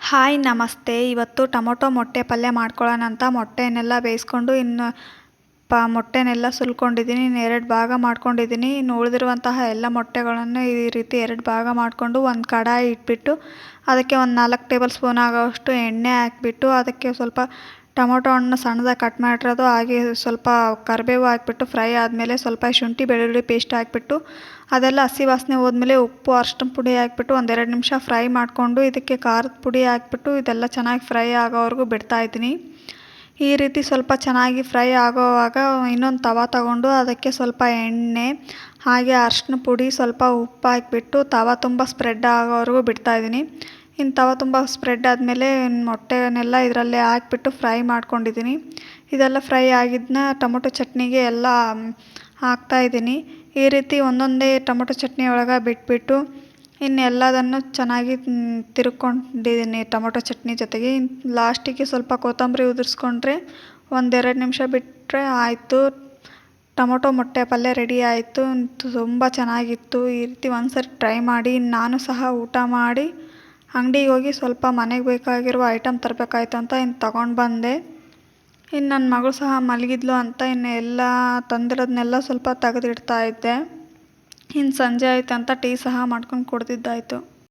Hi ನಮಸ್ತೆ. ಇವತ್ತು tomato ಮೊಟ್ಟೆ ಪಲ್ಯ ಮಾಡ್ಕೊಳ್ಳೋಣ ಅಂತ ಮೊಟ್ಟೆನೆಲ್ಲ ಬೇಯಿಸ್ಕೊಂಡು ಮೊಟ್ಟೆನೆಲ್ಲ ಸುಲ್ಕೊಂಡಿದ್ದೀನಿ. ಇನ್ನು 2 ಭಾಗ ಮಾಡ್ಕೊಂಡಿದ್ದೀನಿ. ಇನ್ನು ಉಳಿದಿರುವಂತಹ ಎಲ್ಲ ಮೊಟ್ಟೆಗಳನ್ನು ಈ ರೀತಿ 2 ಭಾಗ ಮಾಡಿಕೊಂಡು ಒಂದು ಕಡಾಯಿ ಇಟ್ಬಿಟ್ಟು ಅದಕ್ಕೆ ಒಂದು 4 ಟೇಬಲ್ ಸ್ಪೂನ್ ಆಗೋವಷ್ಟು ಎಣ್ಣೆ ಹಾಕಿಬಿಟ್ಟು ಅದಕ್ಕೆ ಸ್ವಲ್ಪ ಟೊಮೊಟೊ ಹಣ್ಣು ಸಣ್ಣದಾಗಿ ಕಟ್ ಮಾಡಿರೋದು, ಹಾಗೆ ಸ್ವಲ್ಪ ಕರಿಬೇವು ಹಾಕಿಬಿಟ್ಟು ಫ್ರೈ ಆದಮೇಲೆ ಸ್ವಲ್ಪ ಶುಂಠಿ ಬೆಳ್ಳುಳ್ಳಿ ಪೇಸ್ಟ್ ಹಾಕಿಬಿಟ್ಟು ಅದೆಲ್ಲ ಹಸಿ ವಾಸನೆ ಹೋದ್ಮೇಲೆ ಉಪ್ಪು ಅರಿಶಿನ ಪುಡಿ ಹಾಕಿಬಿಟ್ಟು ಒಂದು 2 ನಿಮಿಷ ಫ್ರೈ ಮಾಡಿಕೊಂಡು ಇದಕ್ಕೆ ಖಾರದ ಪುಡಿ ಹಾಕಿಬಿಟ್ಟು ಇದೆಲ್ಲ ಚೆನ್ನಾಗಿ ಫ್ರೈ ಆಗೋವರೆಗೂ ಬಿಡ್ತಾಯಿದ್ದೀನಿ. ಈ ರೀತಿ ಸ್ವಲ್ಪ ಚೆನ್ನಾಗಿ ಫ್ರೈ ಆಗೋವಾಗ ಇನ್ನೊಂದು ತವ ತಗೊಂಡು ಅದಕ್ಕೆ ಸ್ವಲ್ಪ ಎಣ್ಣೆ ಹಾಗೆ ಅರಿಶಿನ ಪುಡಿ ಸ್ವಲ್ಪ ಉಪ್ಪು ಹಾಕಿಬಿಟ್ಟು ತವ ತುಂಬ ಸ್ಪ್ರೆಡ್ ಆಗೋವರೆಗೂ ಬಿಡ್ತಾಯಿದ್ದೀನಿ. ಇನ್ನು ತವ ತುಂಬ ಸ್ಪ್ರೆಡ್ ಆದಮೇಲೆ ಮೊಟ್ಟೆನೆಲ್ಲ ಇದರಲ್ಲೇ ಹಾಕಿಬಿಟ್ಟು ಫ್ರೈ ಮಾಡ್ಕೊಂಡಿದ್ದೀನಿ. ಇದೆಲ್ಲ ಫ್ರೈ ಆಗಿದ್ದನ್ನ ಟೊಮೊಟೊ ಚಟ್ನಿಗೆ ಎಲ್ಲ ಹಾಕ್ತಾಯಿದ್ದೀನಿ. ಈ ರೀತಿ ಒಂದೊಂದೇ ಟೊಮೊಟೊ ಚಟ್ನಿ ಒಳಗೆ ಬಿಟ್ಬಿಟ್ಟು ಇನ್ನೆಲ್ಲದನ್ನು ಚೆನ್ನಾಗಿ ತಿರ್ಕೊಂಡಿದ್ದೀನಿ ಟೊಮೊಟೊ ಚಟ್ನಿ ಜೊತೆಗೆ. ಲಾಸ್ಟಿಗೆ ಸ್ವಲ್ಪ ಕೊತ್ತಂಬರಿ ಉದುರಿಸ್ಕೊಂಡ್ರೆ 1-2 ನಿಮಿಷ ಬಿಟ್ಟರೆ ಆಯಿತು, ಟೊಮೊಟೊ ಮೊಟ್ಟೆ ಪಲ್ಯ ರೆಡಿ ಆಯಿತು. ತುಂಬ ಚೆನ್ನಾಗಿತ್ತು. ಈ ರೀತಿ ಒಂದ್ಸರಿ ಟ್ರೈ ಮಾಡಿ. ನಾನು ಸಹ ಊಟ ಮಾಡಿ ಅಂಗಡಿಗೆ ಹೋಗಿ ಸ್ವಲ್ಪ ಮನೆಗೆ ಬೇಕಾಗಿರುವ ಐಟಮ್ ತರಬೇಕಾಯ್ತು ಅಂತ ತಗೊಂಡು ಬಂದೆ. ಇನ್ನು ನನ್ನ ಮಗಳು ಸಹ ಮಲಗಿದ್ಲು ಅಂತ ಇನ್ನು ಎಲ್ಲ ತಂದಿರೋದನ್ನೆಲ್ಲ ಸ್ವಲ್ಪ ತೆಗೆದಿಡ್ತಾ ಇದ್ದೆ. ಇನ್ನು ಸಂಜೆ ಆಯ್ತು ಅಂತ ಟೀ ಸಹ ಮಾಡ್ಕೊಂಡು ಕುಡ್ದಿದ್ದಾಯಿತು.